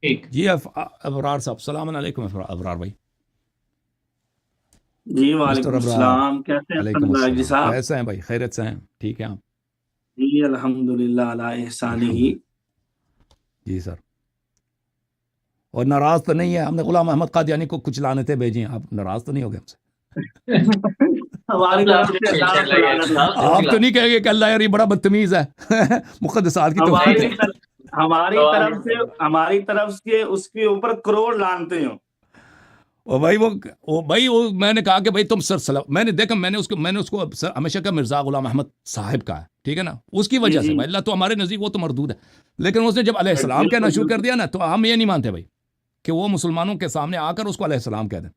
ٹھیک. جی ابرار صاحب، السلام علیکم ابرار بھائی. جی مسٹر وعلیکم ابرار، السلام، کیسے ہیں علیکم سنبھال جی السلام، صاحب؟ کیسے ہیں بھائی؟ خیریت سے ہیں؟ ٹھیک ہے آپ؟ جی الحمدللہ علی احسانہ. الحمدللہ. جی سر. اور ناراض تو نہیں ہے؟ ہم نے غلام احمد قادیانی کو کچھ لعنتیں بھیجی ہیں، آپ ناراض تو نہیں ہو گئے ہم سے؟ ہماری اللہ طرف آپ سے کو اللہ انشاءاللہ کو یار لعنت ہو. صاحب آپ بسم تو نہیں کہیں گے کہ اللہ یار یہ بڑا بدتمیز ہے؟ مقدسات کی توہین ہے. ہماری طرف سے اس کے اوپر کروڑ لعنتیں ہوں. اور بھائی وہ میں نے کہا کہ بھائی تم میں نے دیکھا، میں نے اس کو ہمیشہ کہا مرزا غلام احمد صاحب کا ہے، ٹھیک ہے نا، اس کی وجہ سے بھائی اللہ تو ہمارے نزدیک وہ تو مردود ہے. لیکن اس نے جب علیہ السلام کہنا شروع کر دیا نا، تو ہم یہ نہیں مانتے بھائی کہ وہ مسلمانوں کے سامنے آ کر اس کو علیہ السلام کہہ دیں.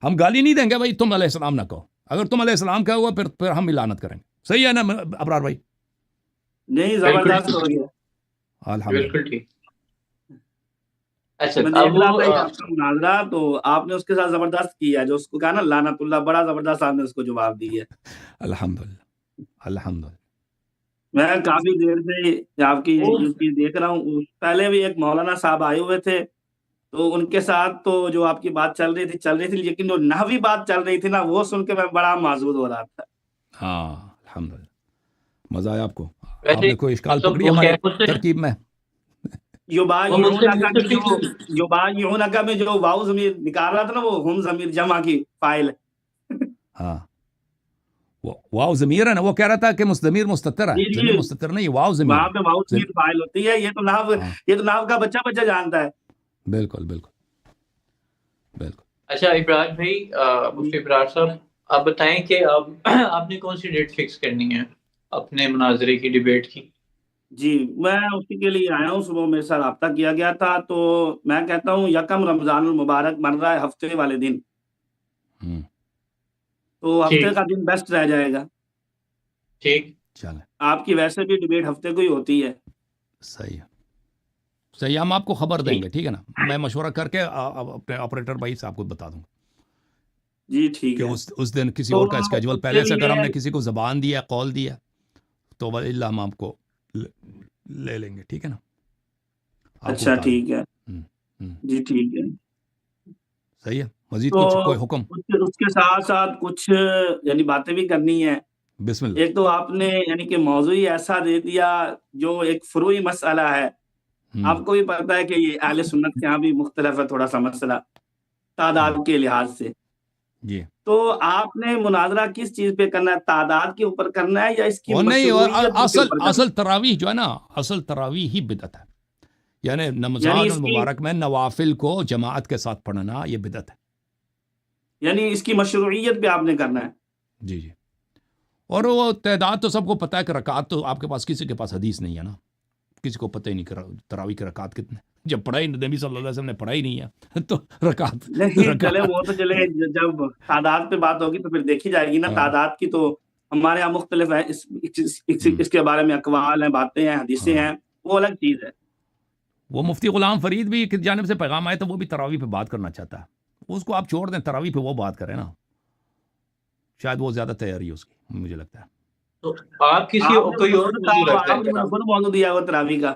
ہم گالی نہیں دیں گے بھائی تم علیہ السلام نہ کہو. اگر تم علیہ السلام کہا ہوا پھر ہم لعنت کریں گے. صحیح ہے نا ابرار بھائی؟ نہیں زبردست ہو گیا. الحمدللہ. بالکل ٹھیک. اچھا میں اب دیکھ رہا تھا یہ وہ آپ کا مناظرہ، تو آپ نے اس کے ساتھ زبردست کیا، جو اس کو کہا نا لعنت اللہ، بڑا زبردست آپ نے اس کو جواب دی ہے. الحمدللہ الحمدللہ. میں کافی دیر سے آپ کی یہ چیز دیکھ رہا ہوں. پہلے بھی ایک مولانا صاحب آئے ہوئے تھے، تو ان کے ساتھ تو جو آپ کی بات چل رہی تھی، لیکن جو نحوی بات چل رہی تھی نا، وہ سن کے میں بڑا معذور ہو رہا تھا. ہاں الحمدللہ. مزہ آیا آپ کو؟ آپ ویسے نے کوئی اشکال مطلب پکڑی وہ ہماری کیا مجھ سے ترکیب میں؟ وہ مجھ سے یبایعونک میں جو واو ضمیر نکال رہا تھا نا، وہ ہم ضمیر جمع کی فاعل. ہاں واو ضمیر ہے نا، وہ کہہ رہا تھا کہ ضمیر مستتر ہے. جی ضمیر مستتر نہیں، واو ضمیر وہاں پہ واو ہے. ضمیر فاعل ہوتی ہے. یہ تو نحو کا بچہ جانتا ہے. بالکل بالکل بالکل. اچھا ابراج بھائی، مفتی ابراج صاحب، آپ بتائیں کہ آپ نے کون سی ڈیٹ فکس کرنی ہے اپنے مناظرے کی، ڈیبیٹ کی؟ جی میں اسی کے لیے آیا ہوں. صبح میرے ساتھ رابطہ کیا گیا تھا، تو میں کہتا ہوں یکم رمضان المبارک بن رہا ہے ہفتے والے دن، تو ہفتے کا دن بیسٹ رہ جائے گا. ٹھیک. چلیں آپ کی ویسے بھی ڈیبیٹ ہفتے کو ہی ہوتی ہے. صحیح ہے. صحیح، ہم آپ کو خبر دیں ٹھیک. گے، ٹھیک ہے نا. میں مشورہ کر کے اپنے آپریٹر بھائی سے آپ کو بتا دوں گا جی ٹھیک کہ ہے. اس دن کسی تو اور کا اسکیجول اس کے پہلے سے اگر ہم لیے نے کسی کو زبان دیا، قول دیا، تو وَإِلَّا ہم آپ کو لے لیں گے، ٹھیک ہے نا. آپ کو اچھا بتا دیں ٹھیک ہے. گے. جی ٹھیک ہے. صحیح ہے. مزید تو کچھ کوئی حکم؟ اس کے ساتھ ساتھ کچھ یعنی باتیں بھی کرنی ہے. بسم اللہ. ایک تو آپ نے یعنی کہ موضوع ہی ایسا دے دیا جو ایک فروعی مسئلہ ہے. آپ کو بھی پتا ہے کہ یہ اہل سنت کے یہاں بھی مختلف ہے تھوڑا سا مسئلہ تعداد کے لحاظ سے. جی تو آپ نے مناظرہ کس چیز پہ کرنا ہے؟ تعداد کے اوپر کرنا ہے یا اس کی اور نہیں، مشروعیت کے اوپر کرنا اصل تراویح جو ہے نا، اصل تراویح ہی بدعت ہے. یعنی ہے؟ یعنی رمضان اس کی المبارک میں نوافل کو جماعت کے ساتھ پڑھنا یہ بدعت ہے. یعنی اس کی مشروعیت پہ آپ نے کرنا ہے. جی جی. اور وہ تعداد تو سب کو پتہ ہے کہ رکعت تو آپ کے پاس کسی کے پاس حدیث نہیں ہے نا، کسی کو پتہ ہی نہیں کہ تراویح کی رکعت کتنے، جب پڑھا ہی نبی صلی اللہ علیہ وسلم نے پڑھا ہی نہیں ہے تو رکعت نہیں چلے وہ تو چلے، جب تعداد پہ بات ہوگی تو پھر دیکھی جائے گی نا. تعداد کی تو ہمارے یہاں مختلف ہے، اس کے بارے میں اقوال ہیں، باتیں ہیں، حدیثیں ہیں، وہ الگ چیز ہے. وہ مفتی غلام فرید بھی کی جانب سے پیغام آئے تو وہ بھی تراویح پہ بات کرنا چاہتا ہے. اس کو آپ چھوڑ دیں، تراویح پہ وہ بات کریں نا، شاید وہ زیادہ تیاری ہے اس کی، مجھے لگتا ہے. تو آپ کوئی اور موضوع رکھ لیں جناب. خود موضوع دیا ہوا تراویح کا.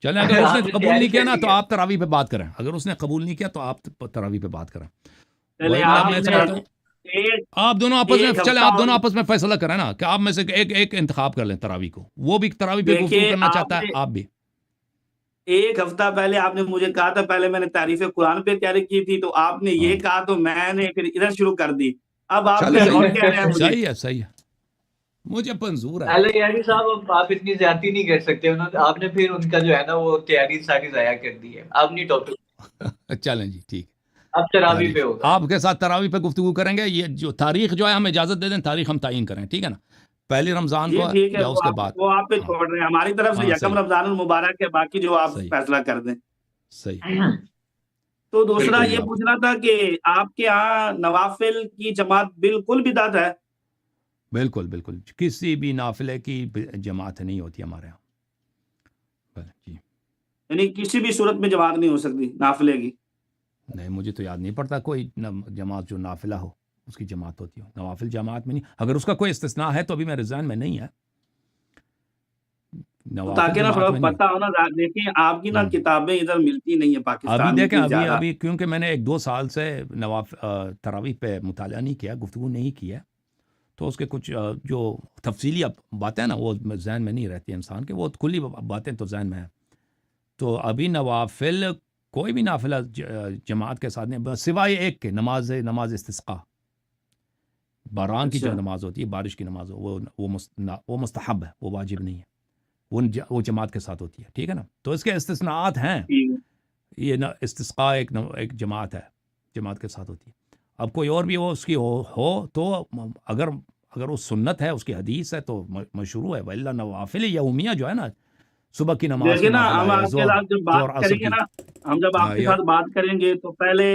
چلیں اگر اس نے آپ نے قبول تیاری نہیں کیا کر نا لی تو ہے. آپ تراویح پہ بات کریں. اگر اس نے قبول نہیں کیا تو آپ تراویح پہ بات کریں. چلے وَإِلَّا آپ میں نے سمجھتا ہوں آپ دونوں آپس میں ایک چلیں، ہفتہ آپ دونوں آپس میں فیصلہ کریں نا کہ آپ میں سے ایک انتخاب کر لیں تراویح کو. وہ بھی تراویح پہ گفتگو دیکھیے، کرنا آپ چاہتا ہے، نے آپ بھی. ایک ہفتہ پہلے آپ نے مجھے کہا تھا، پہلے میں نے تعریف قرآن پہ تیاری کی تھی، تو آپ نے یہ کہا تو میں نے پھر ادھر شروع کر دی. اب آپ چلے کچھ اور صحیح کہہ رہے ہیں مجھے. صحیح ہے. مجھے منظور ہے. اہل یاری صاحب، اب آپ اتنی زیادتی نہیں کر سکتے. آپ نے پھر ان کا جو ہے نا وہ تیاری ساری ضائع کر دی ہے. آپ نہیں ٹاپک. چلیں جی ٹھیک. اب تراویح پہ تاریخ ہوگا. آپ کے ساتھ تراویح پہ گفتگو کریں گے. یہ جو تاریخ جو ہے ہم اجازت دے دیں، تاریخ ہم تعین کریں، ٹھیک ہے نا، پہلی رمضان جی کو ٹھیک ہے، یا اس کے بعد. وہ آپ پہ چھوڑ رہے ہیں. ہماری طرف سے یکم صحیح رمضان المبارک ہے، باقی جو آپ صحیح فیصلہ کر دیں. صحیح. تو دوسرا بالکل. یہ پوچھنا تھا کہ آپ کے ہاں نوافل کی جماعت بالکل بدعت ہے؟ بالکل بالکل، کسی بھی نافلے کی جماعت نہیں ہوتی ہمارے یہاں. جی یعنی کسی بھی صورت میں جماعت نہیں ہو سکتی نافلے کی؟ نہیں، مجھے تو یاد نہیں پڑتا کوئی جماعت جو نافلہ ہو اس کی جماعت ہوتی ہو. نوافل جماعت میں نہیں. اگر اس کا کوئی استثناء ہے تو ابھی میرے ذہن میں نہیں ہے. نوافل تاکہ نا جماعت تھوڑا میں نہیں۔ پتہ ہو نا، دیکھیں آپ کی نا ہم۔ کتابیں ادھر ملتی نہیں ہے ابھی پاکستان میں دیکھیں اتنی زیادہ۔ ابھی کیونکہ میں نے 1-2 سال سے تراویح پہ مطالعہ نہیں کیا، گفتگو نہیں کیا، تو اس کے کچھ جو تفصیلی باتیں ہیں نا وہ ذہن میں نہیں رہتی انسان کے، وہ کلی باتیں تو ذہن میں ہیں۔ تو ابھی نوافل کوئی بھی نافلہ جماعت کے ساتھ نہیں، بس سوائے ایک کے، نماز استسقاء، باران کی جو اچھا نماز ہوتی ہے، بارش کی نماز وہ مستحب ہے، وہ واجب نہیں ہے، وہ جماعت کے ساتھ ہوتی ہے، ٹھیک ہے نا۔ تو اس کے استثناءات ہیں، ٹھیک ہے۔ یہ استسقاء ایک جماعت ہے، جماعت کے ساتھ ہوتی ہے۔ اب کوئی اور بھی اس کی ہو تو اگر وہ سنت ہے، اس کی حدیث ہے تو مشروع ہے، وَإِلَّا نوافل یومیہ جو ہے نا، صبح کی نماز دیکھیں کا نا، نافلہ ہم ہے، آپ کے ساتھ جب بات ظہر کریں عصر گے کی۔ نا، ہم جب آپ کے ساتھ بات کریں گے تو پہلے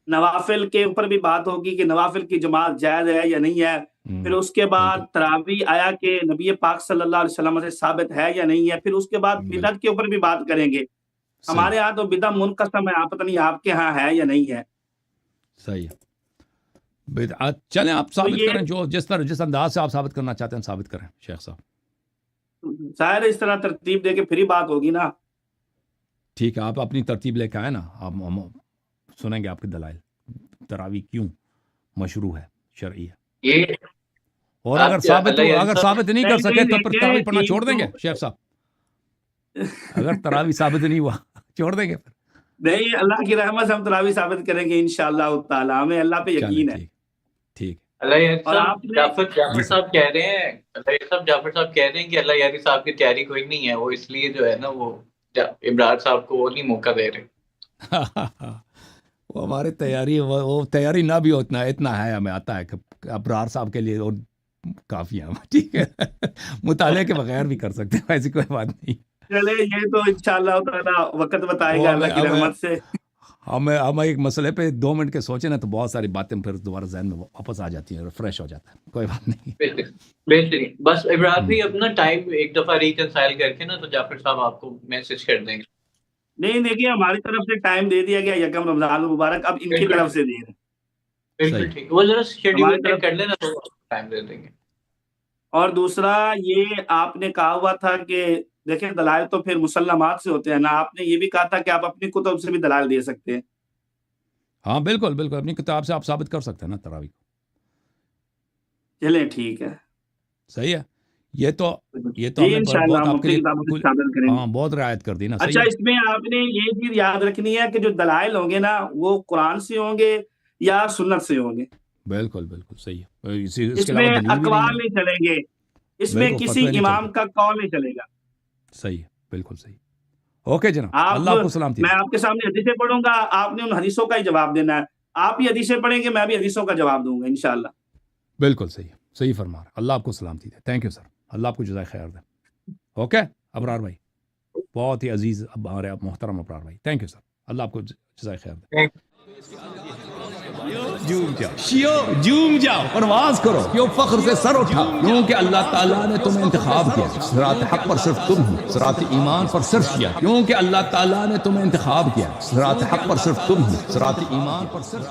نوافل کے اوپر بھی بات ہوگی کہ نوافل کی جماعت جائز ہے یا نہیں ہے، پھر اس کے بعد تراویح آیا کہ نبی پاک صلی اللہ علیہ وسلم سے ثابت ہے یا نہیں ہے، پھر اس کے بعد بدعت کے اوپر بھی بات کریں گے۔ ہمارے ہاں تو بدعت منقسم ہے، پتہ نہیں آپ کے ہاں ہے یا نہیں ہے۔ صحیح ہے، بدعت چلیں آپ ثابت کریں، جو جس انداز سے آپ ثابت کرنا چاہتے ہیں ثابت کریں شیخ صاحب۔ ظاہر اس طرح ترتیب دے کے پھر ہی بات ہوگی نا۔ ٹھیک ہے، آپ اپنی ترتیب لے کے آئے نا، ہم سنیں گے آپ کے دلائل، تراویح کیوں مشروع ہے، شرعی ہے، یہ اور اگر ثابت نہیں کر سکے تو پھر تراویح پڑھنا چھوڑ دیں گے شیخ صاحب؟ اگر تراویح ثابت نہیں ہوا چھوڑ دیں گے پھر؟ نہیں، اللہ کی رحمت سے ہم تراویح ثابت کریں گے انشاءاللہ تعالی، ہمیں اللہ پہ یقین ہے۔ ٹھیک۔ جعفر صاحب کہہ رہے ہیں کہ اللہ یاری صاحب کی تیاری کوئی نہیں ہے، وہ اس لیے جو ہے نا وہ ابرار صاحب کو وہ نہیں موقع دے رہے۔ وہ ہماری تیاری، وہ تیاری نہ بھی ہو، اتنا ہے، ہمیں آتا ہے کہ ابرار صاحب کے لیے اور کافی ہے، ٹھیک ہے، مطالعے کے بغیر بھی کر سکتے ہیں، ایسی کوئی بات نہیں۔ چلے یہ تو انشاءاللہ تعالی وقت بتائے گا اللہ کی رحمت سے۔ ہم ایک مسئلے پہ 2 منٹ کے سوچیں نا تو بہت ساری باتیں پھر دوبارہ ذہن میں واپس آ جاتی ہیں، ریفریش ہو جاتا ہے، کوئی بات نہیں۔ بہترین، بس ابرار بھی اپنا ٹائم ایک دفعہ ریکنسائل کر کے نا تو جعفر صاحب آپ کو میسج کر دیں گے۔ نہیں دیکھیے، ہماری طرف سے ٹائم دے دیا گیا، یکم رمضان المبارک، اب ان کی طرف سے دے رہے ہیں۔ بالکل ٹھیک، وہ ذرا شیڈیول چیک کر لینا تو ٹائم دے دیں گے۔ اور دوسرا یہ آپ نے کہا ہوا تھا کہ دیکھیں دلائل تو پھر مسلمات سے ہوتے ہیں نا، آپ نے یہ بھی کہا تھا کہ آپ اپنی کتب سے بھی دلائل دے سکتے ہیں۔ ہاں بالکل بالکل، اپنی کتاب سے آپ ثابت کر سکتے ہیں نا تراویح کو۔ چلیں ٹھیک ہے، صحیح ہے، یہ تو جی ہم نے انشاءاللہ بہت ہم آپ کے اپنی لیے کتابوں سے ثابت کریں گے۔ ہاں بہت رعایت کر دی نا۔ اچھا، اس میں آپ نے یہ چیز یاد رکھنی ہے کہ جو دلائل ہوں گے نا وہ قرآن سے ہوں گے یا سنت سے ہوں گے۔ بالکل بالکل صحیح ہے، اس میں اقوال نہیں چلیں گے، اس میں کسی امام کا قول نہیں چلے گا۔ صحیح ہے، بالکل صحیح۔ اوکے جناب، اللہ آپ کو سلامتی۔ میں آپ کے سامنے حدیثیں پڑھوں گا، آپ نے ان حدیثوں کا ہی جواب دینا ہے، آپ بھی حدیثیں پڑھیں گے، میں بھی حدیثوں کا جواب دوں گا انشاءاللہ۔ بالکل صحیح، صحیح فرما رہا، اللہ آپ کو سلامتی دے۔ تھینک یو سر، اللہ آپ کو جزائے خیر دے۔ اوکے ابرار بھائی، بہت ہی عزیز ہمارے محترم ابرار بھائی، تھینک یو سر، اللہ آپ کو جزائے خیر دے۔ جھوم جاؤ، پرواز کرو، کیوں فخر سے سر اٹھا، کیونکہ اللہ تعالیٰ نے تمہیں انتخاب کیا، صراط حق پر صرف تم ہی، صراط ایمان پر صرف کیا، کیونکہ اللہ تعالیٰ نے تمہیں انتخاب کیا، صراط حق پر صرف تم ہی، صراط ایمان پر صرف